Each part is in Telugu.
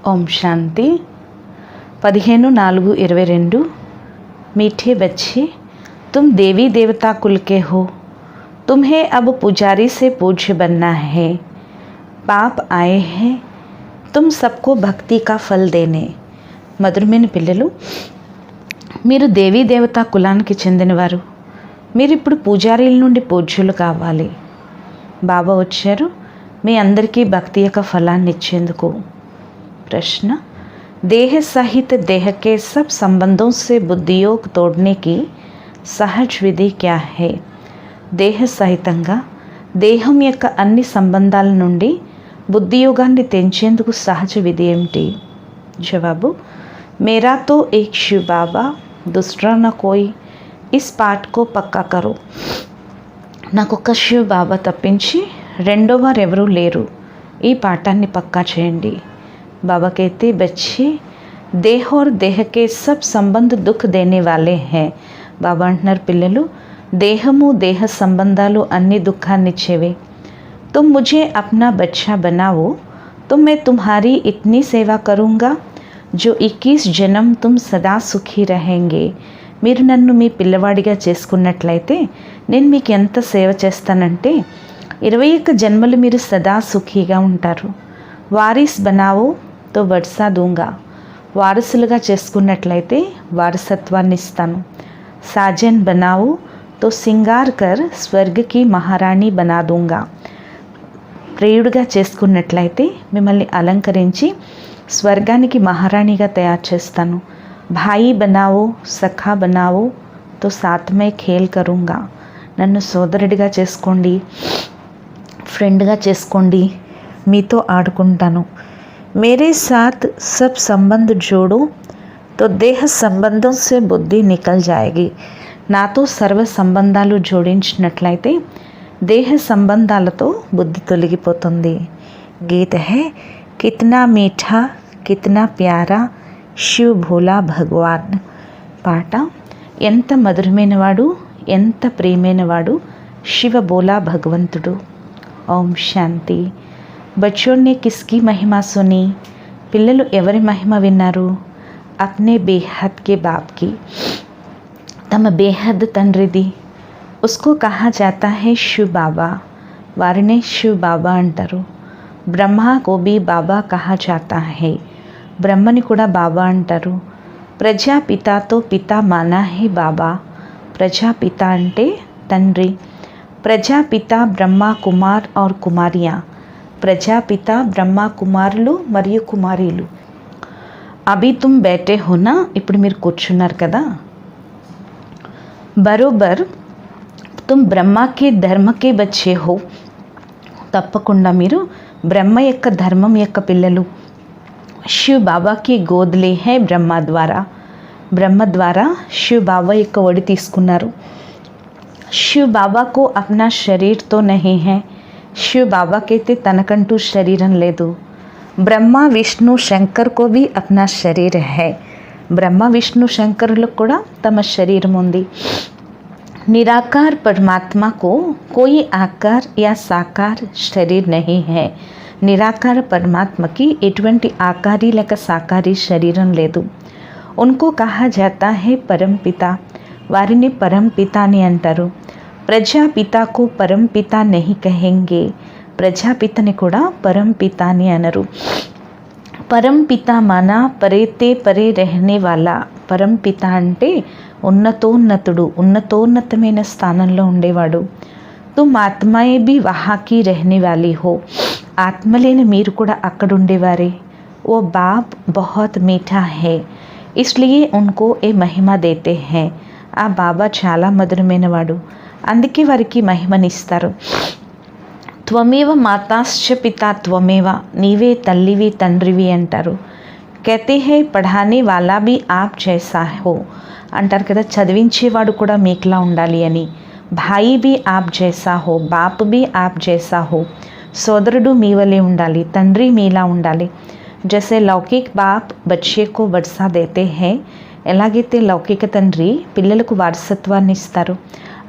ओम शांति 15/4/22। मीठे बच्चे, तुम देवी देवता कुल के हो। तुम्हें अब पुजारी से पूज्य बनना है। पाप आए हैं तुम सबको भक्ति का फल देने। మధురమైన పిల్లలు, మీరు దేవీ దేవతా కులానికి చెందినవారు. మీరు ఇప్పుడు పూజారీల నుండి పూజ్యులు కావాలి. బాబా వచ్చారు మీ అందరికీ భక్తి యొక్క ఫలాన్ని ఇచ్చేందుకు. प्रश्न, देह सहित देह के सब संबंधों से बुद्धियोग तोड़ने की सहज विधि क्या है? देह సహితంగా దేహం యొక్క అన్ని సంబంధాల నుండి బుద్ధియోగాన్ని తెంచేందుకు సహజ విధి ఏమిటి? జవాబు, मेरा तो एक शिव बाबा, दूसरा न कोई. इस पाठ को पक्का करो. నాకొక్క శివ్ బాబా తప్పించి రెండో వారు ఎవరూ లేరు. ఈ పాఠాన్ని పక్కా చేయండి. बाबा कहते, बच्चे देह और देह के सब संबंध दुख देने वाले हैं. బాబా అంటున్నారు, పిల్లలు దేహము దేహ సంబంధాలు అన్ని దుఃఖాన్ని ఇచ్చేవే. तुम मुझे अपना बच्चा बनाओ तो मैं तुम्हारी इतनी सेवा करूँगा जो 21 जन्म तुम सदा सुखी रहेंगे. మీరు నన్ను మీ పిల్లవాడిగా చేసుకున్నట్లయితే నేను మీకు ఎంత సేవ చేస్తానంటే 21 జన్మలు మీరు సదా సుఖీగా ఉంటారు. వారిస్ బనావో తో వర్షా దూంగా. వారసులుగా చేసుకున్నట్లయితే వారసత్వాన్ని ఇస్తాను. సాజన్ బనావో తో సింగార్ కర్ స్వర్గకి మహారాణి బనా దూంగా. ప్రియుడిగా చేసుకున్నట్లయితే మిమ్మల్ని అలంకరించి స్వర్గానికి మహారాణిగా తయారు చేస్తాను. భాయి బనావో సఖా బనావో తో సాత్మే ఖేల్ కరుంగా. నన్ను సోదరుడిగా చేసుకోండి, ఫ్రెండ్గా చేసుకోండి, మీతో ఆడుకుంటాను. मेरे साथ सब संबंध जोड़ो तो देह संबंधों से बुद्धि निकल जाएगी. నాతో సర్వ సంబంధాలు జోడించినట్లయితే దేహ సంబంధాలతో బుద్ధి తొలగిపోతుంది. గీత హే, కిత్నా మీఠా కిత్నా ప్యారా శివ్ భోలా భగవాన్. పాట, ఎంత మధురమైనవాడు ఎంత ప్రియమైనవాడు శివ బోలా భగవంతుడు. ఓం శాంతి. बच्चों ने किसकी महिमा सुनी? పిల్లలు ఎవరి మహిమ విన్నారు? अपने बेहद के बाप की. తమ బేహద్ తండ్రిది. उसको कहा जाता है शिव बाबा. వారినే శివ్ బాబా అంటారు. బ్రహ్మ को भी बाबा कहा जाता है. బ్రహ్మని కూడా బాబా అంటారు. ప్రజాపితాతో పితా మానా హే బాబా. ప్రజాపిత అంటే తండ్రి. ప్రజాపిత బ్రహ్మ కుమార్ और కుమారియా. ప్రజాపిత బ్రహ్మ కుమారులు మరియు కుమారీలు. అభి తుమ్ బైఠే హోనా. ఇప్పుడు మీరు కూర్చున్నారు కదా. బరోబర్ తుమ్ బ్రహ్మకే ధర్మకే బచ్చే హో. తప్పకుండా మీరు బ్రహ్మ యొక్క ధర్మం యొక్క పిల్లలు. శివ్ బాబాకి గోద్లే హై బ్రహ్మ ద్వారా. బ్రహ్మ ద్వారా శివ్ బాబా యొక్క ఒడి తీసుకున్నారు. శివ్ బాబాకు అప్నా శరీర్తో నహీ హై. శివ్ బాబాకైతే తనకంటూ శరీరం లేదు. బ్రహ్మ విష్ణు శంకర్ కో भी अपना शरीर है. బ్రహ్మ విష్ణు శంకరులకు కూడా తమ శరీరం ఉంది. నిరాకార్ పరమాత్మ को कोई आकार या साकार शरीर नहीं है. నిరాకార పరమాత్మకి ఎటువంటి ఆకారి లేక సాకారి శరీరం లేదు. उनको कहा जाता है परमपिता. వారిని పరంపిత అని అంటారు. ప్రజాపిత को परमपिता नहीं कहेंगे. ప్రజాపితని కూడా పరంపిత అని అనరు. పరంపిత మానా పరేతే పరే రహనే వాలా. పరంపిత అంటే ఉన్నతోన్నతుడు, ఉన్నతోన్నతమైన స్థానంలో ఉండేవాడు. తుమ్ ఆత్మాయే భీ వహాకి రహనే వాలీ హో. ఆత్మలేని మీరు కూడా అక్కడ ఉండేవారే. ఓ బాప్ బహుత్ మీఠా హై ఇస్లియే ఉన్కో ఏ మహిమ దేతే హై. ఆ బాబా చాలా మధురమైనవాడు, అందుకే వారికి మహిమనిస్తారు. త్వమేవ మాతాశ్చ పితా త్వమేవ. నీవే తల్లివి తండ్రివి అంటారు. कहते हैं పఢానే వాలా भी आप जैसा हो. అంటారు కదా, చదివించేవాడు కూడా మీకులా ఉండాలి అని. భాయి भी आप जैसा हो, బాప్ भी आप जैसा हो. సోదరుడు మీ వలె ఉండాలి, తండ్రి మీలా ఉండాలి. जैसे लौकिक बाप बच्चे को वर्षा देते हैं, ఎలాగైతే లౌకిక తండ్రి పిల్లలకు వారసత్వాన్ని ఇస్తారు.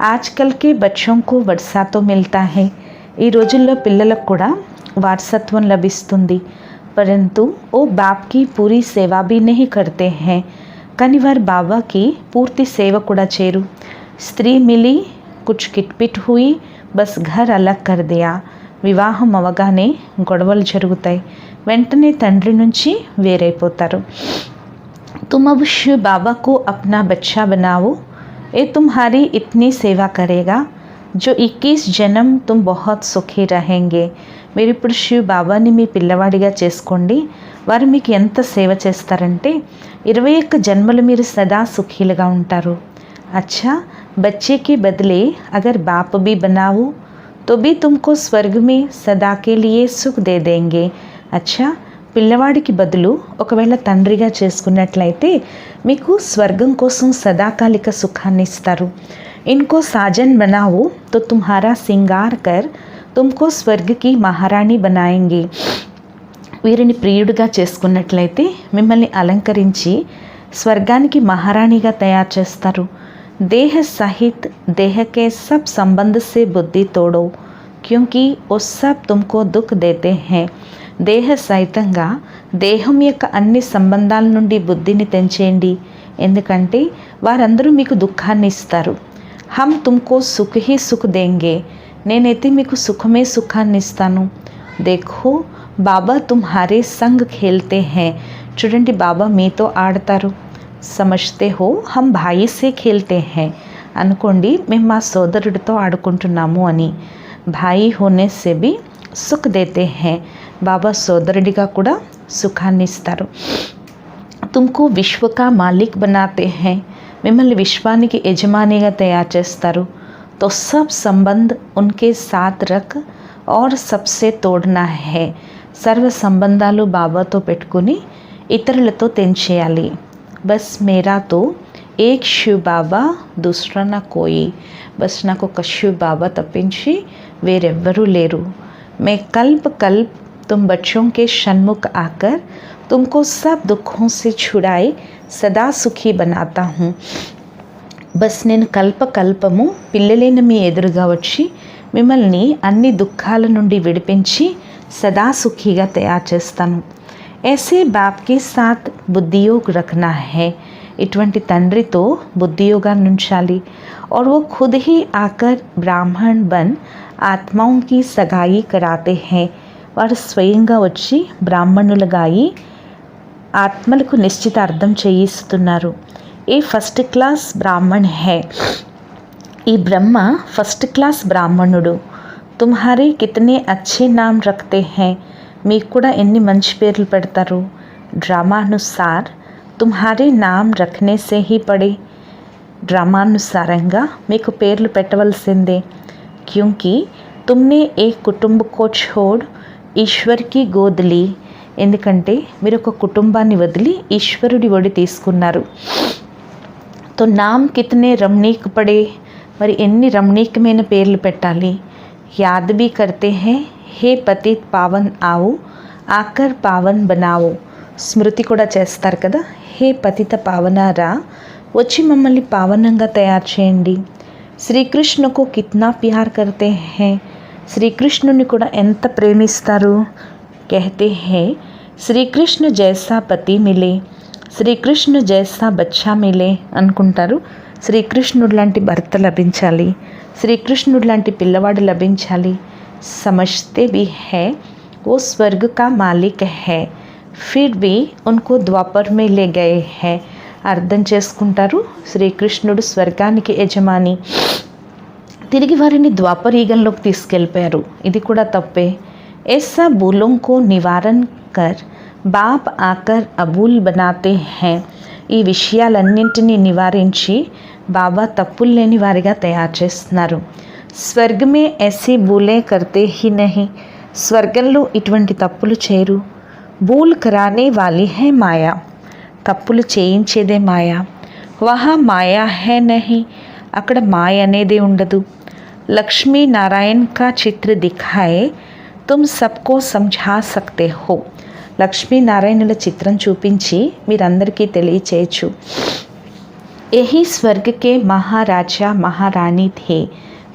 ఆజ్కల్ కే బచ్చోं को वर्षा तो मिलता है. ఈ రోజుల్లో పిల్లలకు కూడా వారసత్వం లభిస్తుంది. परंतु वो बाप की पूरी सेवा भी नहीं करते हैं, కానీ వారు बाबा की पूर्ति सेवा కూడా చేయరు। स्त्री मिली, कुछ किटपिट हुई, बस घर अलग कर दिया। వివాహం అవగానే గొడవలు జరుగుతాయి, వెంటనే తండ్రి నుంచి వేరైపోతారు। तुम अब शिव बाबा को अपना बच्चा बनाओ, ये तुम्हारी इतनी सेवा करेगा जो 21 जन्म तुम बहुत सुखी रहेंगे। మీరు ఇప్పుడు శివ్ బాబాని మీ పిల్లవాడిగా చేసుకోండి, వారు మీకు ఎంత సేవ చేస్తారంటే 21 జన్మలు మీరు సదా సుఖీలుగా ఉంటారు। अच्छा, बच्चे के बदले अगर बाप भी बनाओ तो भी तुमको स्वर्ग में सदा के लिए सुख दे देंगे। अच्छा, పిల్లవాడికి బదులు ఒకవేళ తండ్రిగా చేసుకున్నట్లయితే మీకు స్వర్గం కోసం సదాకాలిక సుఖాన్ని ఇస్తారు। इनको साजन बनाओ तो तुम्हारा सिंगार कर तुमको स्वर्ग की महारानी बनाएंगे। వీరిని ప్రియుడిగా చేసుకున్నట్లయితే మిమ్మల్ని అలంకరించి స్వర్గానికి మహారాణిగా తయారు చేస్తారు। देह सहित देह के सब संबंध से बुद्धि तोड़ो क्योंकि वो सब तुमको दुख देते हैं। దేహ సహితంగా దేహం యొక్క అన్ని సంబంధాల నుండి బుద్ధిని తెంచేయండి, ఎందుకంటే వారందరూ మీకు దుఃఖాన్ని ఇస్తారు। हम तुमको सुख ही सुख देंगे, నేనైతే మీకు సుఖమే సుఖాన్ని ఇస్తాను। देखो बाबा तुम्हारे संग खेलते हैं, చూడండి బాబా మీతో ఆడతారు। समझते हो हम भाई से खेलते हैं, అనుకోండి మేము మా సోదరుడితో ఆడుకుంటున్నాము అని। भाई होने से भी सुख देते हैं, బాబా సోదరుడిగా కూడా సుఖాన్ని ఇస్తారు। तुमको विश्व का मालिक बनाते हैं, మిమ్మల్ని విశ్వానికి యజమానిగా తయారు చేస్తారు। तो सब संबंध उनके साथ रख और सबसे तोड़ना है, సర్వ సంబంధాలు బాబాతో పెట్టుకుని ఇతరులతో తెంచేయాలి। बस मेरा तो एक शिव बाबा दूसरा ना कोई, बस నాకు ఒక శివ్ బాబా తప్పించి వేరెవ్వరూ లేరు। मैं कल्प कल्प तुम बच्चों के सन्मुख आकर तुमको सब दुखों से छुड़ाए सदा सुखी बनाता हूँ। बस నేను కల్పకల్పము పిల్లలైన మీ ఎదురుగా వచ్చి మిమ్మల్ని అన్ని దుఃఖాల నుండి విడిపించి సదా సుఖీగా తయారు చేస్తాను। ऐसे बाप के साथ बुद्धियोग रखना है, ఇటువంటి తండ్రితో బుద్ధియోగాన్ని ఉంచాలి। और वो खुद ही आकर ब्राह्मण बन आत्माओं की सगाई कराते हैं, వారు స్వయంగా వచ్చి బ్రాహ్మణులుగా అయి ఆత్మలకు నిశ్చితార్థం చేయిస్తున్నారు। ఏ ఫస్ట్ క్లాస్ బ్రాహ్మణ్ హై, ఈ బ్రహ్మ ఫస్ట్ క్లాస్ బ్రాహ్మణుడు। తుమ్హారే కితనే అచ్చే నామ్ రఖతే హై, మీకు కూడా ఎన్ని మంచి పేర్లు పెడతారు। డ్రామానుసార్ తుమ్హారే నామ్ రఖనే సే హీ పడే, డ్రామానుసారంగా మీకు పేర్లు పెట్టవలసిందే। క్యూంకి తుమ్నే ఏక్ కుటుంబ కో ఛోడ్ ఈశ్వర్కి గోద్ లీ, ఎందుకంటే మీరు ఒక కుటుంబాన్ని వదిలి ఈశ్వరుడి ఒడి తీసుకున్నారు। తో నామ్ కితనే రమణీక్ పడే, మరి ఎన్ని రమణీకమైన పేర్లు పెట్టాలి। యాద్ భీ కర్తే హై, హే పతిత్ పావన్ ఆవు ఆకర్ పావన్ బనావో, స్మృతి కూడా చేస్తారు కదా, హే పతిత పావనారా వచ్చి మమ్మల్ని పావనంగా తయారు చేయండి। శ్రీకృష్ణకు కిత్నా ప్యార్ కర్తే హై, శ్రీకృష్ణుని కూడా ఎంత ప్రేమిస్తారు। कहते हैं శ్రీకృష్ణ జైసా పతి మిలే, శ్రీకృష్ణ జైసా బచ్చా మిలే అనుకుంటారు। శ్రీకృష్ణుడు లాంటి భర్త లభించాలి, శ్రీకృష్ణుడు లాంటి పిల్లవాడు లభించాలి। समझते भी है वो स्वर्ग का मालिक है, फिर भी उनको द्वापर में ले गए हैं, అర్థం చేసుకుంటారు శ్రీకృష్ణుడు స్వర్గానికి యజమాని, తిరిగి వారిని ద్వాపరీగంలోకి తీసుకెళ్ళిపోయారు, ఇది కూడా తప్పే। ऐसा भूलों को निवारण कर बाप आकर अबूल बनाते हैं, ఈ విషయాలన్నింటినీ నివారించి బాబా తప్పులు లేని వారిగా తయారు చేస్తున్నారు। స్వర్గ మే ऐसी भूलें करते ही नहीं, స్వర్గంలో ఇటువంటి తప్పులు చేయరు। భూల్ कराने वाली है మాయా, తప్పులు చేయించేదే మాయా। వహా మాయా హై నహీ, అక్కడ మాయ అనేదే ఉండదు। లక్ష్మీ నారాయణ కా చిత్ర దిఖాయే తుమ్ సబ్కో సమఝా సక్తే హో, లక్ష్మీనారాయణుల చిత్రం చూపించి మీరందరికీ తెలియచేయచ్చు। యహీ స్వర్గకే మహారాజా మహారాణి థే,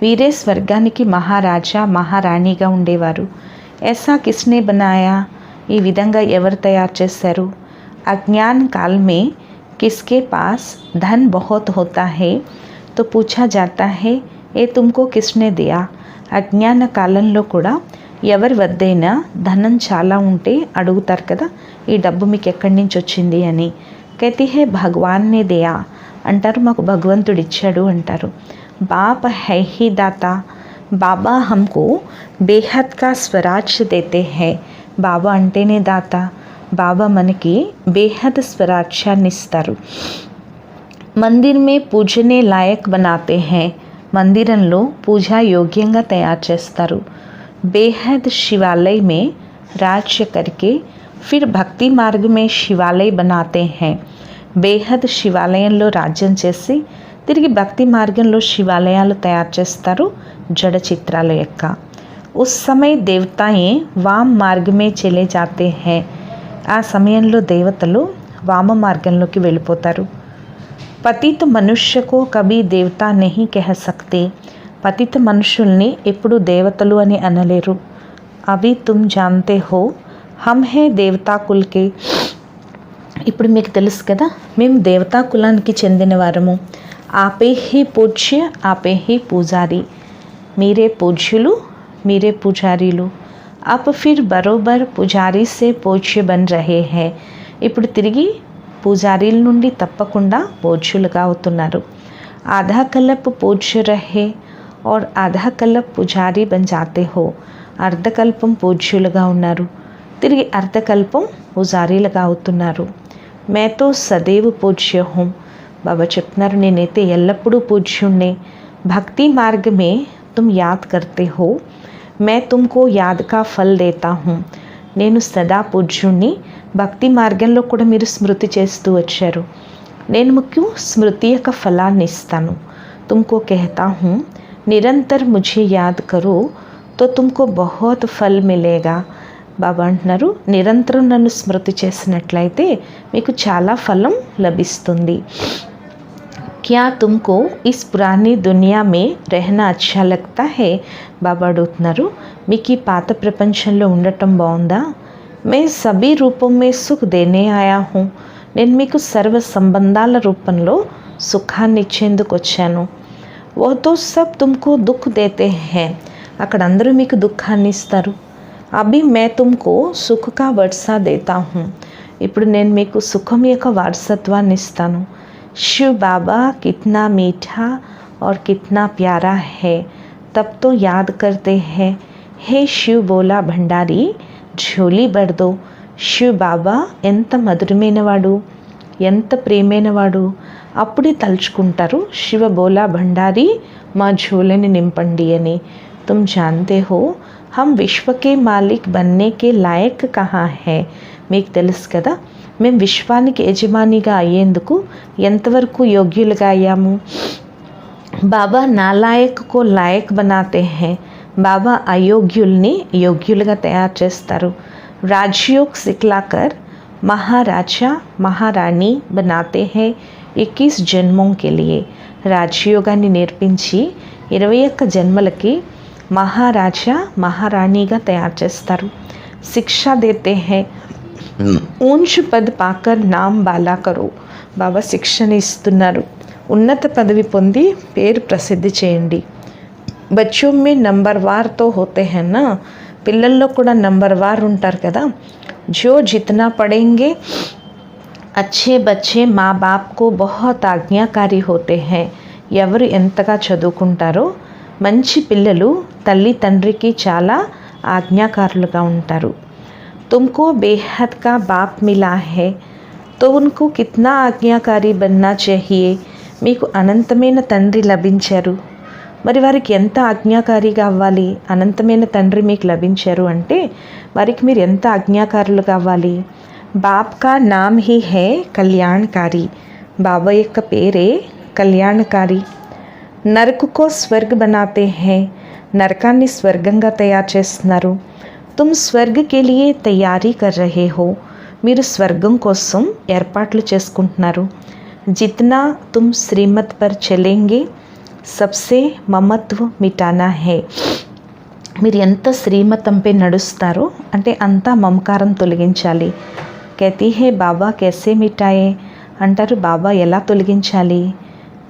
వీరే స్వర్గానికి మహారాజా మహారాణిగా ఉండేవారు। ऐसा किसने बनाया, ఈ విధంగా ఎవరు తయారు చేశారు? अज्ञान काल में किसके पास धन बहुत होता है तो पूछा जाता है ये तुमको किसने दिया? అజ్ఞాన కాలంలో కూడా ఎవరి వద్దైనా ధనం చాలా ఉంటే అడుగుతారు కదా, ఈ డబ్బు మీకు ఎక్కడి నుంచి వచ్చింది అని. कहती है भगवान ने दिया అంటారు, మాకు భగవంతుడు ఇచ్చాడు అంటారు. बाप है ही दाता, బాబా हमको బేహద్ కా స్వరాజ్య దేతే హై. బాబా అంటేనే దాత. బాబా మనకి బేహద్ స్వరాజ్యాన్ని ఇస్తారు. మందిర్ మే పూజనే లాయక్ బనాతే హై, మందిరంలో పూజా యోగ్యంగా తయారు చేస్తారు. బేహద్ శివాలయ మే राज्य करके फिर భక్తి మార్గ మే శివాలయ బనాతే హై. బేహద్ శివాలయంలో రాజ్యం చేసి తిరిగి భక్తి మార్గంలో శివాలయాలు తయారు చేస్తారు జడ చిత్రాల యొక్క. ఉస్ సమయ దేవతాయే వామ్ మార్గమే చలే జాతే హై, ఆ సమయంలో దేవతలు వామ మార్గంలోకి వెళ్ళిపోతారు. పతిత మనుష్యకు కభీ దేవత నహీ కహ సక్తే, పతిత మనుషుల్ని ఎప్పుడు దేవతలు అని అనలేరు. అవి తుమ్ జాన్తే హో హమ్ హే దేవతా కుల్కే, ఇప్పుడు మీకు తెలుసు కదా మేము దేవతా కులానికి చెందిన వారము. ఆపే హీ పూజ్య ఆపే హీ పూజారి, మీరే పూజ్యులు మీరే పూజారీలు. అప్ ఫిర్ బరోబర్ పూజారీ సే పూజ్య బన్ రహే హై, ఇప్పుడు తిరిగి పూజారీల నుండి తప్పకుండా పూజ్యులుగా అవుతున్నారు. ఆధా కల్ప్ పూజ్య రహే और ఆధా కల్ప్ పూజారీ బన్ జాతే హో, అర్ధకల్పం పూజ్యులుగా ఉన్నారు, తిరిగి అర్ధకల్పం పూజారీలుగా అవుతున్నారు. మే తో సదైవ్ పూజ్య హూం, బాబా చెప్తున్నారు నేనైతే ఎల్లప్పుడూ పూజ్యుణ్ణే. భక్తి మార్గ మే తుమ్ యాద్ కర్తే హో, మే తుమ్కో యాద్ కా ఫల్ దేతా హూం, నేను సదా పూజ్యుణ్ణి. భక్తి మార్గంలో కూడా మీరు స్మృతి చేస్తూ వచ్చారు, నేను మీకు స్మృతి యొక్క ఫలాన్ని ఇస్తాను. తుమ్కో कहता हूँ నిరంతర్ ముझे యాద్ కరో తో తుమ్కో బహుత్ ఫల్ మిలేగా. బాబా అంటున్నారు నిరంతరం నన్ను స్మృతి చేసినట్లయితే మీకు చాలా ఫలం లభిస్తుంది. క్యా తుమ్కో ఇస్ పురానీ దునియా మే రెహనా అచ్చా లగ్తా హై, బాబా అడుగుతున్నారు మీకు ఈ పాత ప్రపంచంలో ఉండటం బాగుందా? మే సభీ రూపం మే సుఖ్ దేనే ఆయా హూँ, నేను మీకు సర్వ సంబంధాల రూపంలో సుఖాన్ని ఇచ్చేందుకు వచ్చాను. ఓ తో సబ్ తుమ్కో దుఃఖ్ దేతే హై, అక్కడ అందరూ మీకు దుఃఖాన్ని ఇస్తారు. అభి మే తుమ్కో సుఖ కా వర్షా దేతా హూँ, ఇప్పుడు నేను మీకు సుఖం యొక్క వారసత్వాన్ని ఇస్తాను. शिव बाबा कितना मीठा और कितना प्यारा है, तब तो याद करते हैं हे शिव बोला भंडारी झोली भर दो. शिव బాబా ఎంత మధురమైనవాడు ఎంత ప్రేమైనవాడు, అప్పుడే తలుచుకుంటారు శివ బోలా భండారి మా झोलेని నింపండి అని. तुम जानते हो हम विश्व के मालिक बनने के लायक कहाँ है, మీకు తెలుసు కదా మేము విశ్వానికి యజమానిగా అయ్యేందుకు ఎంతవరకు యోగ్యులుగా అయ్యాము. బాబా నాలాయక్ కో లాయక్ బనాతే హై, బాబా అయోగ్యుల్ని యోగ్యులుగా తయారు చేస్తారు. రాజయోగ్ సిక్లాకర్ మహారాజా మహారాణి బనాతే హై 21 జన్మోం కే లియే, రాజయోగాన్ని నేర్పించి 21 జన్మలకి మహారాజా మహారాణిగా తయారు చేస్తారు. శిక్షా దేతే హై ऊंच पद पाकर नाम बाला करो, బాబా శిక్షణ ఇస్తున్నారు ఉన్నత పదవి పొంది పేరు ప్రసిద్ధి చేయండి. బచ్చోं में नंबरवार तो होते हैं ना, పిల్లల్లో కూడా నంబర్వార్ ఉంటారు కదా. जो जितना पढ़ेंगे अच्छे बच्चे माँ बाप को बहुत आज्ञाकारी होते हैं, ఎవరు ఎంతగా చదువుకుంటారో మంచి పిల్లలు తల్లి తండ్రికి చాలా ఆజ్ఞాకారులుగా ఉంటారు. तुमको बेहद का बाप मिला है तो उनको कितना आज्ञाकारी बनना चाहिए, మీకు అనంతమైన తండ్రి లభించారు, మరి వారికి ఎంత ఆజ్ఞాకారిగా అవ్వాలి. అనంతమైన తండ్రి మీకు లభించారు అంటే వారికి మీరు ఎంత ఆజ్ఞాకారులుగా అవ్వాలి. బాప్ కా నామ్ హీ హై కళ్యాణకారి, బాబా యొక్క పేరే కళ్యాణకారి. నరకకో స్వర్గ బనాతే హై, నరకాన్ని స్వర్గంగా తయారు చేస్తున్నారు. तुम स्वर्ग के लिए तैयारी कर रहे हो, మీరు స్వర్గం కోసం ఏర్పాట్లు చేసుకుంటున్నారు. जितना तुम श्रीमत पर चलेंगे सबसे ममत्व मिटाना है, మీరు ఎంత శ్రీమతంపై నడుస్తారో అంటే అంతా మమకారం తొలగించాలి. कहती है बाबा कैसे मिटाए అంటారు, బాబా ఎలా తొలగించాలి?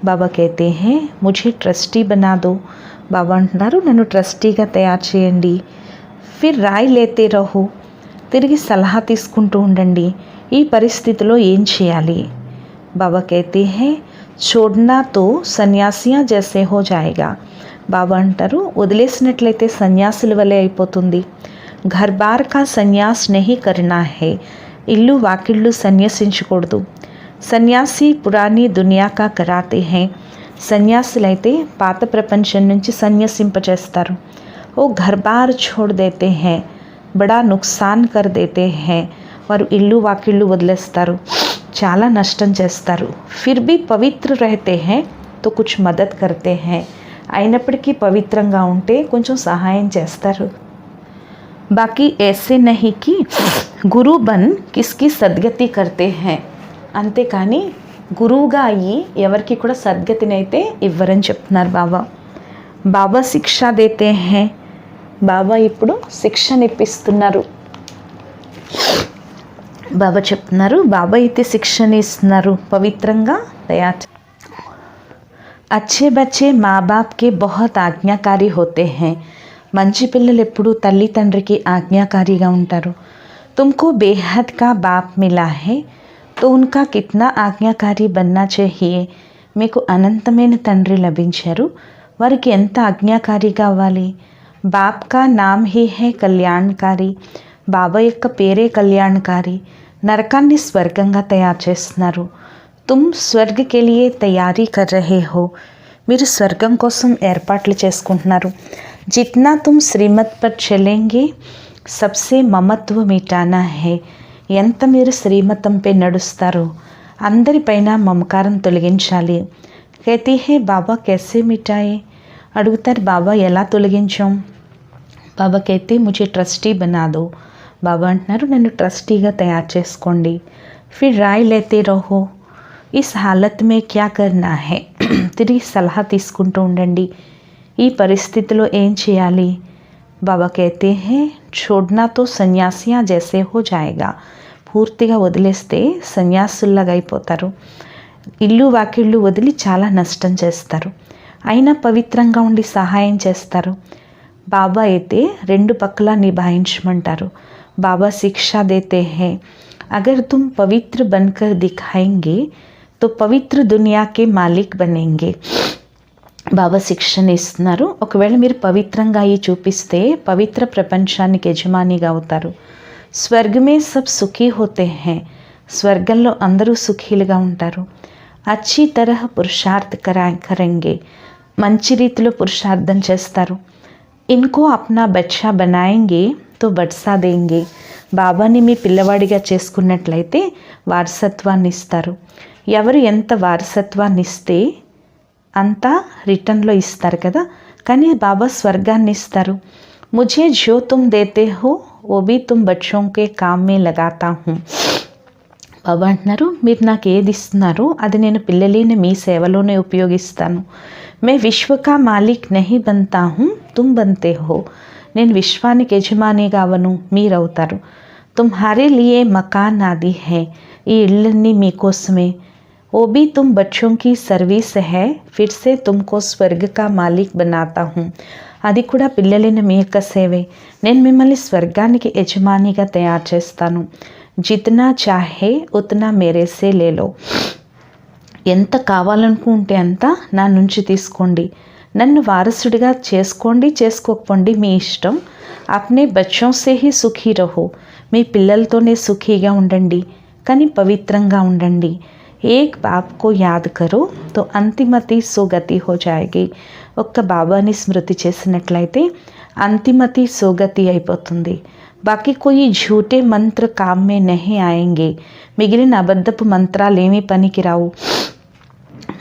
బాబా कहते हैं मुझे ट्रस्टी बना दो. బాబా అంటున్నారు నన్ను ట్రస్టీగా తయారు చేయండి. ఫిర్ రాయ్ లేతే రహో, తిరిగి సలహా తీసుకుంటూ ఉండండి. ఈ పరిస్థితిలో ఏం చేయాలి? బాబా कहते हैं छोड़ना तो సన్యాసియా जैसे हो जाएगा. బాబా అంటారు వదిలేసినట్లయితే సన్యాసుల వలె అయిపోతుంది. ఘర్ బార్ కా సన్యాస్ నహీ కర్నా హే, ఇల్లు వాకిళ్ళు సన్యాసించకూడదు. సన్యాసి పురాణి దునియా కా కరాతే హే, సన్యాసులైతే పాత ప్రపంచం నుంచి సన్యాసింపచేస్తారు. ఓ ఘర్ బార్ छोड़ देते हैं, బడా నుక్సాన్ కర్ దేతే హే, వారు ఇల్లు వాకిళ్ళు వదిలేస్తారు, చాలా నష్టం చేస్తారు. ఫిర్ భీ పవిత్ర రహతే హే తో కుచ్ మదద్ కర్తే హే, అయినప్పటికీ పవిత్రంగా ఉంటే కొంచెం సహాయం చేస్తారు. బాకీ ऐसे नहीं कि గురు బన్ కిస్కి సద్గతి కర్తే హే, అంతేకాని గురువుగా అయ్యి ఎవరికి కూడా సద్గతిని అయితే ఇవ్వరని చెప్తున్నారు బాబా. బాబా శిక్ష దేతే హే, బాబా ఇప్పుడు శిక్షణ ఇప్పిస్తున్నారు. బాబా చెప్తున్నారు బాబా అయితే శిక్షణ ఇస్తున్నారు పవిత్రంగా తయారు. अच्छे बच्चे माँ बाप के बहुत ఆజ్ఞాకారి होते हैं, మంచి పిల్లలు ఎప్పుడు తల్లి తండ్రికి ఆజ్ఞాకారిగా ఉంటారు. तुमको बेहद का बाप मिला है तो उनका कितना ఆజ్ఞాకారి बनना चाहिए, మీకు అనంతమైన తండ్రి లభించారు, వారికి ఎంత ఆజ్ఞాకారిగా అవ్వాలి. బాప్ కా నామ్ హీ హే కళ్యాణకారి, బాబా యొక్క పేరే కళ్యాణకారి, నరకాన్ని స్వర్గంగా తయారు చేస్తున్నారు. तुम स्वर्ग के लिए तैयारी कर रहे हो, మీరు స్వర్గం కోసం ఏర్పాట్లు చేసుకుంటున్నారు. जितना तुम श्रीमत पर चलेंगे सबसे మమత్వ మిటానా హే, ఎంత మీరు శ్రీమతంపై నడుస్తారో అందరిపైన మమకారం తొలగించాలి. कहती है బాబా कैसे मिटाए, అడుగుతారు బాబా ఎలా తొలగించాం? బాబా कहते मुझे ट्रस्टी बना दो, బాబా అంటున్నారు నన్ను ట్రస్టీగా తయారు చేసుకోండి. फिर राय लेते रहो, इस हालत में क्या करना है, తిరిగి సలహా తీసుకుంటూ ఉండండి ఈ పరిస్థితిలో ఏం చేయాలి. బాబా कहते हैं छोड़ना तो సన్యాసియా जैसे हो जाएगा, పూర్తిగా వదిలేస్తే సన్యాసుల్లాగా అయిపోతారు. ఇల్లు వాకిళ్ళు వదిలి చాలా నష్టం చేస్తారు, అయినా పవిత్రంగా ఉండి సహాయం చేస్తారు. బాబా అయితే రెండు పక్కలా నిభాయించమంటారు. బాబా శిక్షా దేతే హే, అగర్ తుమ్ పవిత్ర బన్కర్ దిఖాయింగే तो పవిత్ర దునియాకే మాలిక్ బనేంగే. బాబా శిక్షణ ఇస్తున్నారు, ఒకవేళ మీరు పవిత్రంగా అయ్యి చూపిస్తే పవిత్ర ప్రపంచానికి యజమానిగా అవుతారు. స్వర్గమే సబ్ సుఖీ హోతే హే, స్వర్గంలో అందరూ సుఖీలుగా ఉంటారు. అచ్చి తరహ పురుషార్థ్ కరెంగే, మంచి రీతిలో పురుషార్థం చేస్తారు. ఇన్కో అప్నా బచ్చా బనాయింగే తో బడ్సా దేంగే, బాబాని మీ పిల్లవాడిగా చేసుకున్నట్లయితే వారసత్వాన్ని ఇస్తారు. ఎవరు ఎంత వారసత్వాన్ని ఇస్తే అంతా రిటర్న్లో ఇస్తారు కదా, కానీ బాబా స్వర్గాన్ని ఇస్తారు. ముझे जो तुम देते हो वो भी तुम बच्चों के काम में लगाता हूँ. బాబా అంటున్నారు మీరు నాకు ఏది ఇస్తున్నారో అది నేను పిల్లలైన మీ సేవలోనే ఉపయోగిస్తాను. మే విశ్వకా మాలిక్ నహీ బన్తా హూ తుమ్ బన్తే హో, నేను విశ్వానికి యజమానిగా అవను, మీరవుతారు. తుమ్హారే లియే మకాన్ ఆది హే, ఈ ఇళ్ళన్నీ మీకోసమే. वो भी तुम बच्चों की सर्विस है, फिर से तुमको स्वर्ग का मालिक बनाता हूँ, అది కూడా పిల్లలైన మీ యొక్క సేవే, నేను మిమ్మల్ని స్వర్గానికి యజమానిగా తయారు చేస్తాను. జితనా చాహే ఉతనా మేరేసే లేలో, ఎంత కావాలనుకుంటే అంత నా నుంచి తీసుకోండి, నన్ను వారసుడిగా చేసుకోండి చేసుకోకపోండి మీ ఇష్టం. అప్నే బచ్చోं से ही సుఖీ రహో, మీ పిల్లలతోనే సుఖీగా ఉండండి, కానీ పవిత్రంగా ఉండండి. ఏక్ బాప్ కో యాద్ కరో తో అంతిమతి సోగతి హో జాయేగి, ఒక్క బాబాని స్మృతి చేసినట్లయితే అంతిమతి సోగతి అయిపోతుంది. బాకీ కోయి झूठे మంత్ర కామ్ మే నహీ ఆయేంగే, మిగిలిన అబద్ధపు మంత్రాలు ఏమీ పనికి రావు.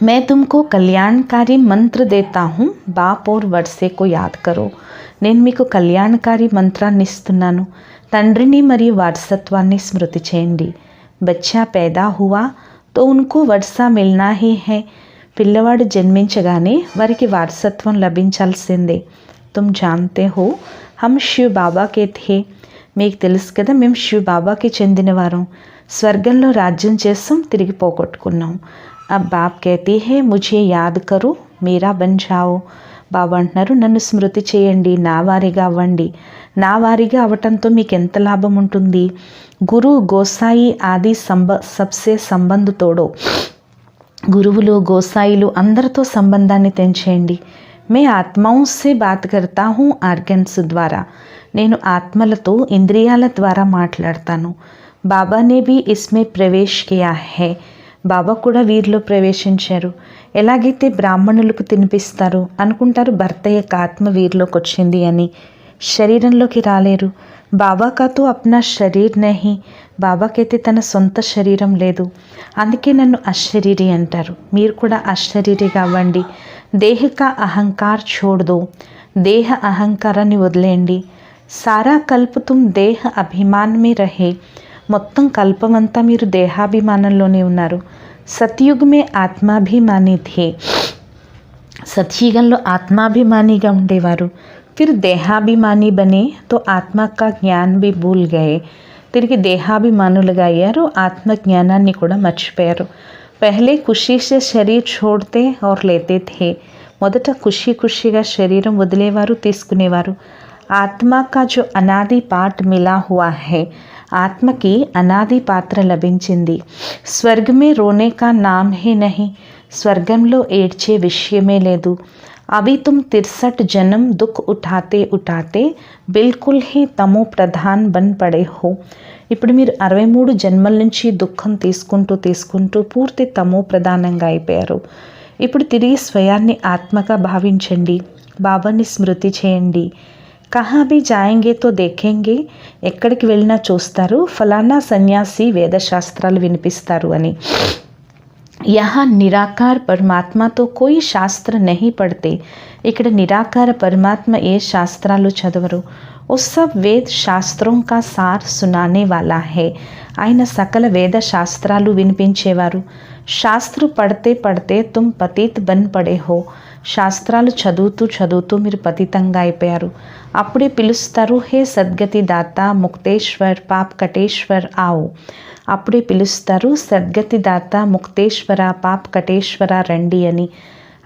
మే తుమ్కో కళ్యాణకారి మంత్ర దేతా హూ, బాప్ और వర్సే కో యాద్ కరో, నేను మీకు కళ్యాణకారి మంత్రాన్ని ఇస్తున్నాను, తండ్రిని మరియు వారసత్వాన్ని స్మృతి చేయండి. బచ్చా पैदा हुआ तो उनको वर्षा मिलना ही है, పిల్లవాడు జన్మించగానే వారికి వారసత్వం లభించాల్సిందే. तुम जानते हो हम शिव बाबा के थे, మీకు తెలుసు కదా మేము శివ బాబాకి చెందిన వారం, స్వర్గంలో రాజ్యం చేస్తాం, తిరిగి పోగొట్టుకున్నాం. अब बाप कहती है मुझे याद करो मेरा बन जाओ. బాబా అంటున్నారు నన్ను స్మృతి చేయండి, నా వారిగా అవ్వండి. నా వారిగా అవ్వటంతో మీకు ఎంత లాభం ఉంటుంది? గురు గోసాయి ఆది సబ్సే సంబంధ తోడో, గురువులు గోసాయిలు అందరితో సంబంధాన్ని తెంచేయండి. మే ఆత్మాओं से बात करता हूँ ఆర్గన్స్ ద్వారా, నేను ఆత్మలతో ఇంద్రియాల ద్వారా మాట్లాడతాను. బాబానే भी इसमें प्रवेश किया है, బాబా కూడా వీరిలో ప్రవేశించారు. ఎలాగైతే బ్రాహ్మణులకు తినిపిస్తారు అనుకుంటారు భర్త యొక్క ఆత్మ వీరిలోకి వచ్చింది అని, శరీరంలోకి రాలేరు. బాబాకా తో అప్నా శరీర్ నహీ, బాబాకైతే తన సొంత శరీరం లేదు, అందుకే నన్ను అశరీరి అంటారు. మీరు కూడా అశరీరిగా అవ్వండి. దేహ కా అహంకార్ छोड़ दो, దేహ అహంకారాన్ని వదిలేయండి. సారా కల్ప తుమ్ దేహ అభిమాన్ మే రహే, మొత్తం కల్పమంతా మీరు దేహాభిమానంలోనే ఉన్నారు. సత్యుగ్ మే ఆత్మాభిమాని థే, సత్యుగంలో ఆత్మాభిమానిగా ఉండేవారు. फिर దేహాభిమాని బనే తో ఆత్మ కా జ్ఞాన్ भी भूल गए, తిరిగి దేహాభిమానులుగా అయ్యారు, ఆత్మ జ్ఞానాన్ని కూడా మర్చిపోయారు. పహలే ఖుషీ సే శరీర్ छोड़ते और लेते थे, మొదట ఖుషీగా శరీరం వదిలేవారు, తీసుకునేవారు. ఆత్మ కా జో అనాది పాట్ మిలా హువా హై, ఆత్మకి అనాది పాత్ర లభించింది. స్వర్గమే రోనే కా నామ్ హీ నహీ, స్వర్గంలో ఏడ్చే విషయమే లేదు. అవి తుమ్ 63 జన్म दुख उठाते उठाते बिल्कुल ही तमो प्रधान बन पड़े हो, ఇప్పుడు మీరు 63 జన్మల నుంచి దుఃఖం తీసుకుంటూ పూర్తి తమో ప్రధానంగా అయిపోయారు. ఇప్పుడు తిరిగి స్వయాన్ని ఆత్మగా భావించండి, బాబాని స్మృతి చేయండి. కహా భీ జాయేంగే తో దేఖేంగే, ఎక్కడికి వెళ్ళినా చూస్తారు ఫలానా సన్యాసి వేదశాస్త్రాలు వినిపిస్తారు అని. यहाँ निराकार परमात्मा तो कोई शास्त्र नहीं पढ़ते, ఇక్కడ నిరాకార పరమాత్మ ఏ శాస్త్రాలు చదవరు. उस सब वेद शास्त्रों का सार सुनाने वाला है, ఆయన సకల వేద శాస్త్రాలు వినిపించేవారు. శాస్త్ర పढ़ते पढ़ते तुम पतित बन पड़े हो, శాస్త్రాలు చదువుతూ మీరు పతితంగా అయిపోయారు. అప్పుడే పిలుస్తారు హే సద్గతి దాత ముక్తేశ్వర్ పాప్ కటేశ్వర్ ఆవు, అప్పుడే పిలుస్తారు సద్గతి దాత ముక్తేశ్వర పాప్ కటేశ్వర రండి అని.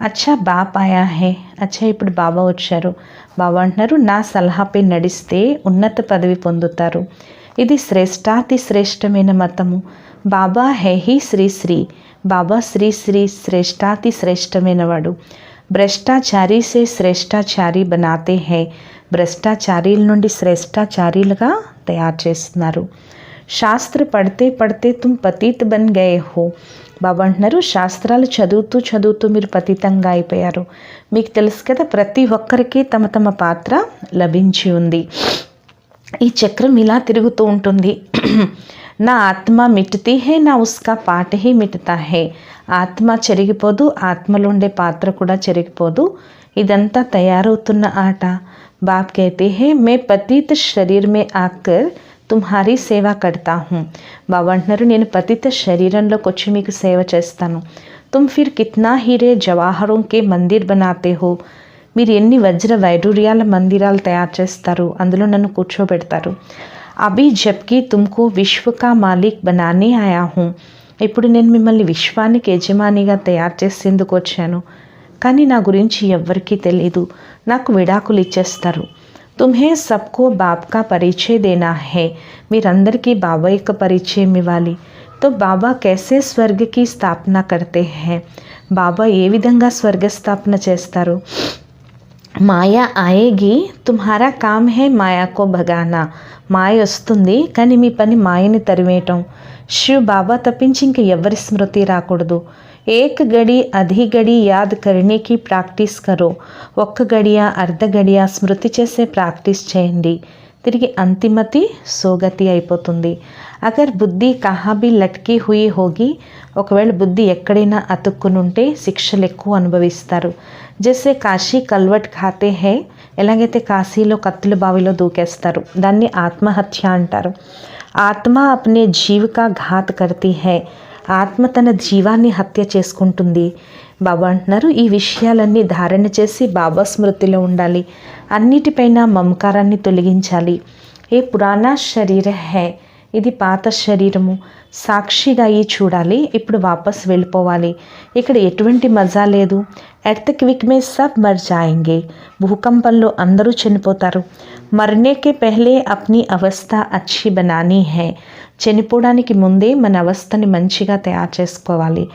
అచ్చా బాప్ ఆయా హే, అచ్చా ఇప్పుడు బాబా వచ్చారు. బాబా అంటున్నారు నా సలహాపై నడిస్తే ఉన్నత పదవి పొందుతారు. ఇది శ్రేష్టాతి శ్రేష్టమైన మతము. బాబా హే హీ శ్రీ, బాబా శ్రీ శ్రేష్టాతి శ్రేష్టమైన వాడు. భ్రష్టాచారి సే శ్రేష్టాచారి బనాతే హై, భ్రష్టాచారీల నుండి శ్రేష్టాచారీలుగా తయారు చేస్తున్నారు. శాస్త్ర పढ़ते తుమ్ పతిత్ బన్ గయే హో, బాబా అంటున్నారు శాస్త్రాలు చదువుతూ మీరు పతితంగా అయిపోయారు. మీకు తెలుసు కదా ప్రతి ఒక్కరికి తమ పాత్ర లభించి ఉంది. ఈ చక్రం ఇలా తిరుగుతూ ఉంటుంది. నా ఆత్మ మిట్తి హే నా ఉస్కా పాట హీ మిట్తా హే, ఆత్మ చెరిగిపోదు, ఆత్మలో ఉండే పాత్ర కూడా చెరిగిపోదు. ఇదంతా తయారవుతున్న ఆట. బాప్ कहते हैं मैं पतित शरीर में आकर తుమ్హారీ సేవ కడతా హూ, బాబా అంటున్నారు నేను పతిత శరీరంలోకి వచ్చి మీకు సేవ చేస్తాను. తుమ్ ఫిర్ కిత్నా హీరే జవాహరోం కే మందిర్ బనాతే హో, మీరు ఎన్ని వజ్ర వైడూర్యాల మందిరాలు తయారు చేస్తారు, అందులో నన్ను కూర్చోబెడతారు. అభి జబ్కి తుమ్కో విశ్వ కా మాలిక్ బనానే ఆయా హూ, ఇప్పుడు నేను మిమ్మల్ని విశ్వానికి యజమానిగా తయారు చేసేందుకు వచ్చాను. కానీ నా గురించి ఎవ్వరికీ తెలీదు, నాకు విడాకులు ఇచ్చేస్తారు. తుమ్హే సబ్కో బాబ్ కా పరిచయ దేనా హే, మీరందరికీ బాబా యొక్క పరిచయం ఇవ్వాలి. తో బాబా कैसे స్వర్గ की స్థాపన करते हैं, బాబా ఏ విధంగా స్వర్గ స్థాపన చేస్తారు. మాయా ఆయేగి తుమ్హారా కామ్ హే మాయాకో భగానా, మాయ వస్తుంది కానీ మీ పని మాయని తరివేయటం. శివ్ బాబా తప్పించి ఇంక ఎవరి స్మృతి రాకూడదు. ఏక్ గడి అధి గడి యాద్ కర్నేకి ప్రాక్టీస్ కరో, ఒక్క గడియ అర్ధ గడియ స్మృతి చేసే ప్రాక్టీస్ చేయండి. తిరిగి అంతిమతి సోగతి అయిపోతుంది. అగర్ బుద్ధి కహా భీ లట్కీ హుయి హోగి, ఒకవేళ బుద్ధి ఎక్కడైనా అతుక్కునుంటే శిక్షలు ఎక్కువ అనుభవిస్తారు. జైసే కాశీ కల్వట్ ఖాతే హే, ఎలాగైతే కాశీలో కత్తుల బావిలో దూకేస్తారు, దాన్ని ఆత్మహత్య అంటారు. ఆత్మ అప్నే జీవ్ కా ఘాత్ కర్తీ హై, ఆత్మ తన జీవాన్ని హత్య చేసుకుంటుంది. బాబా అంటున్నారు ఈ విషయాలన్నీ ధారణ చేసి బాబా స్మృతిలో ఉండాలి. అన్నిటిపైన మమకారాన్ని తొలగించాలి. ఏ పురాణా శరీర హై, ఇది పాత శరీరము, సాక్షిగా అయి చూడాలి. ఇప్పుడు వాపస్ వెళ్ళిపోవాలి. ఇక్కడ ఎటువంటి మజా లేదు. ఎర్త్ క్విక్ మే సబ్ మర్ జాయేంగే, భూకంపంలో అందరూ చనిపోతారు. మర్నేకే పెహ్లే అప్ని అవస్థ అచ్చి బనానీ హై, చనిపోవడానికి ముందే మన అవస్థని మంచిగా తయారు చేసుకోవాలి.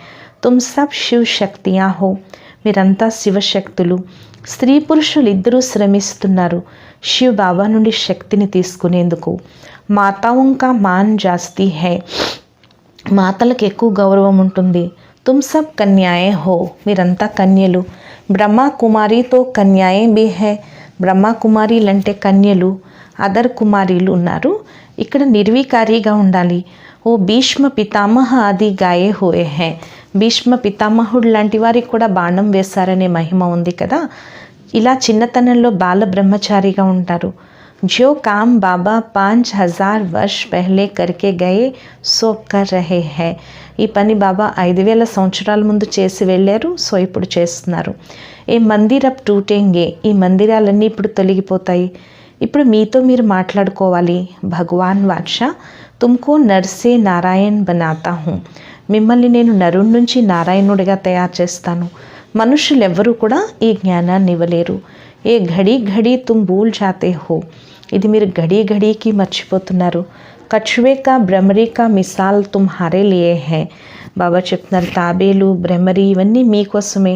తుమ్ సబ్ శివ్ శక్తియా హో, మీరంతా శివశక్తులు. స్త్రీ పురుషులు ఇద్దరూ శ్రమిస్తున్నారు శివ్ బాబా నుండి శక్తిని తీసుకునేందుకు. మాతాओं का मान जास्ती है, మాతలకు ఎక్కువ గౌరవం ఉంటుంది. తుమ్ సబ్ కన్యాయే హో, మీరంతా కన్యలు. బ్రహ్మ కుమారితో కన్యాయే బి హై, బ్రహ్మ కుమారీలు అంటే కన్యలు, అదర్ కుమారీలు ఉన్నారు. ఇక్కడ నిర్వికారిగా ఉండాలి. ఓ భీష్మ పితామహ ఆది గాయే హోయే హై, భీష్మ పితామహుడు లాంటి వారికి కూడా బాణం వేశారనే మహిమ ఉంది కదా. ఇలా చిన్నతనంలో బాల బ్రహ్మచారిగా ఉంటారు. जो काम बाबा 5000 वर्ष पहले करके गए సో कर रहे हैं, ఈ పని బాబా 5000 సంవత్సరాల ముందు చేసి వెళ్ళారు, సో ఇప్పుడు చేస్తున్నారు. ఏ మందిర్ అప్ టూటేంగే, ఈ మందిరాలన్నీ ఇప్పుడు తొలగిపోతాయి. ఇప్పుడు మీతో మీరు మాట్లాడుకోవాలి. భగవాన్ వాట్షా తుమ్కో నర్సే నారాయణ్ బనాతా హూ, మిమ్మల్ని నేను నరుడి నుంచి నారాయణుడిగా తయారు చేస్తాను. మనుషులు ఎవ్వరూ కూడా ఈ జ్ఞానాన్ని ఇవ్వలేరు. ఏ ఘడి ఘడి తుమ్ భూల్ జాతే హో, ఇది మీరు ఘడి ఘడికి మర్చిపోతున్నారు. కచ్వే కా భ్రమరీ కా మిసాల్ తుమ్హారే లియే హై, బాబా చెప్తున్నారు తాబేలు భ్రమరి ఇవన్నీ మీకోసమే.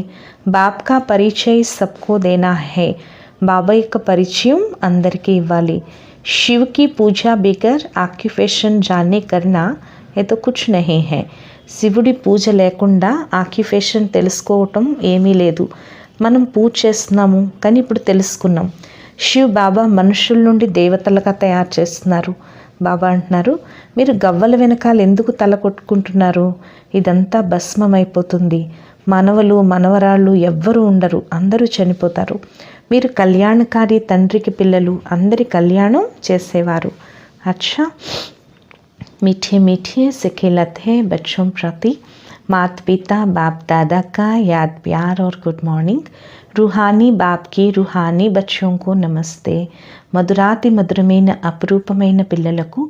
బాప్ కా పరిచయ్ సబ్కో దేనా హై, బాబా యొక్క పరిచయం అందరికీ ఇవ్వాలి. శివ్ కి పూజా బిగర్ ఆక్యుపేషన్ జానే కర్నా ఏ తో కుచ్ నహీ హై, శివుడి పూజ లేకుండా ఆక్యుపేషన్ తెలుసుకోవటం ఏమీ లేదు. మనం పూజ చేస్తున్నాము కానీ ఇప్పుడు తెలుసుకున్నాం. శివ్ బాబా మనుషుల నుండి దేవతలుగా తయారు చేస్తున్నారు. బాబా అంటున్నారు మీరు గవ్వల వెనకాల ఎందుకు తల కొట్టుకుంటున్నారు, ఇదంతా భస్మమైపోతుంది. మనవలు మనవరాళ్ళు ఎవ్వరూ ఉండరు, అందరూ చనిపోతారు. మీరు కళ్యాణకారి తండ్రికి పిల్లలు, అందరి కళ్యాణం చేసేవారు. అచ్చా मीठे मीठे से खिलते हैं बच्चों प्रति माता पिता बाप दादा का याद प्यार और गुड मॉर्निंग. रूहानी बाप की रूहानी बच्चों को नमस्ते. మధురాతి మధురమైన అపురూపమైన పిల్లలకు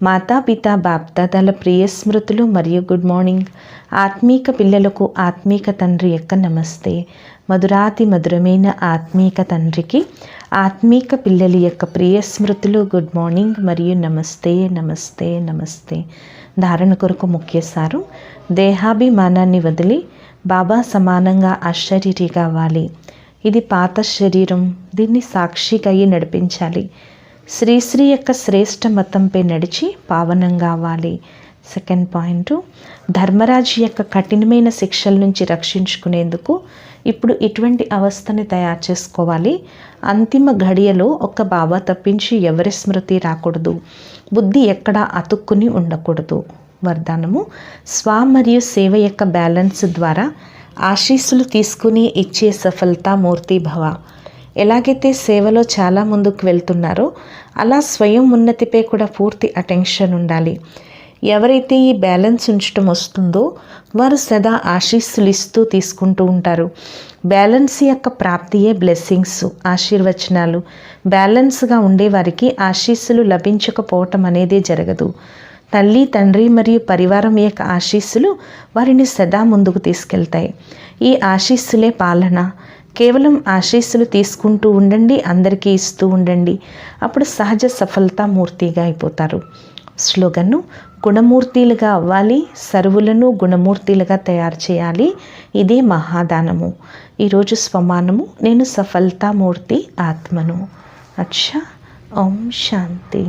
మాతాపిత బాప్దాదాల ప్రియ స్మృతులు మరియు గుడ్ మార్నింగ్. ఆత్మీక పిల్లలకు ఆత్మీక తండ్రి యొక్క నమస్తే. మధురాతి మధురమైన ఆత్మీక తండ్రికి ఆత్మీక పిల్లల యొక్క ప్రియ స్మృతులు గుడ్ మార్నింగ్ మరియు నమస్తే నమస్తే నమస్తే. ధారణ కొరకు ముఖ్య సారం, దేహాభిమానాన్ని వదిలి బాబా సమానంగా అశరీరిగా అవ్వాలి. ఇది పాత శరీరం, దీన్ని సాక్షిగా అయ్యి నడిపించాలి. శ్రీశ్రీ యొక్క శ్రేష్ఠ మతంపై నడిచి పావనంగా అవ్వాలి. సెకండ్ పాయింట్, ధర్మరాజు యొక్క కఠినమైన శిక్షల నుంచి రక్షించుకునేందుకు ఇప్పుడు ఇటువంటి అవస్థని తయారు చేసుకోవాలి. అంతిమ ఘడియలో ఒక్క బాబా తప్పించి ఎవరి స్మృతి రాకూడదు. బుద్ధి ఎక్కడా అతుక్కుని ఉండకూడదు. వరదానము, స్వ మరియు సేవ యొక్క బ్యాలెన్స్ ద్వారా ఆశీస్సులు తీసుకుని ఇచ్చే సఫలత మూర్తి భవ. ఎలాగైతే సేవలో చాలా ముందుకు వెళ్తున్నారో అలా స్వయం ఉన్నతిపై కూడా పూర్తి అటెన్షన్ ఉండాలి. ఎవరైతే ఈ బ్యాలెన్స్ ఉంచడం వస్తుందో వారు సదా ఆశీస్సులు ఇస్తూ తీసుకుంటూ ఉంటారు. బ్యాలెన్స్ యొక్క ప్రాప్తియే బ్లెస్సింగ్స్, ఆశీర్వచనాలు. బ్యాలెన్స్గా ఉండేవారికి ఆశీస్సులు లభించకపోవటం అనేది జరగదు. తల్లి తండ్రి మరియు పరివారం యొక్క ఆశీస్సులు వారిని సదా ముందుకు తీసుకెళ్తాయి. ఈ ఆశీస్సులే పాలన. కేవలం ఆశీస్సులు తీసుకుంటూ ఉండండి, అందరికీ ఇస్తూ ఉండండి. అప్పుడు సహజ సఫలతా మూర్తిగా అయిపోతారు. స్లోగన్ను, గుణమూర్తిలుగా అవ్వాలి, సర్వులను గుణమూర్తిలుగా తయారు చేయాలి. ఇదే మహాదానము. ఈరోజు స్వమానము, నేను సఫలతామూర్తి ఆత్మను. అచ్చా, ఓం శాంతి.